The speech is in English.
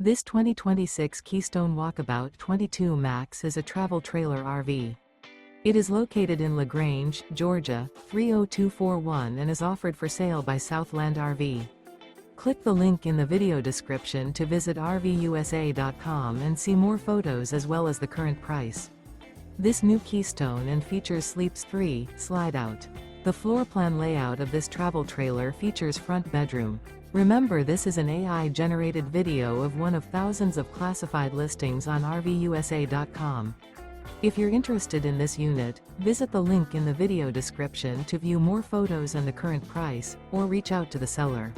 This 2026 Keystone Walkabout 22 Max is a travel trailer RV. It is located in LaGrange, Georgia, 30241 and is offered for sale by Southland RV. Click the link in the video description to visit RVUSA.com and see more photos as well as the current price. This new Keystone and features Sleeps 3, Slideout. The floor plan layout of this travel trailer features front bedroom. Remember, this is an AI-generated video of one of thousands of classified listings on RVUSA.com. If you're interested in this unit, visit the link in the video description to view more photos and the current price, or reach out to the seller.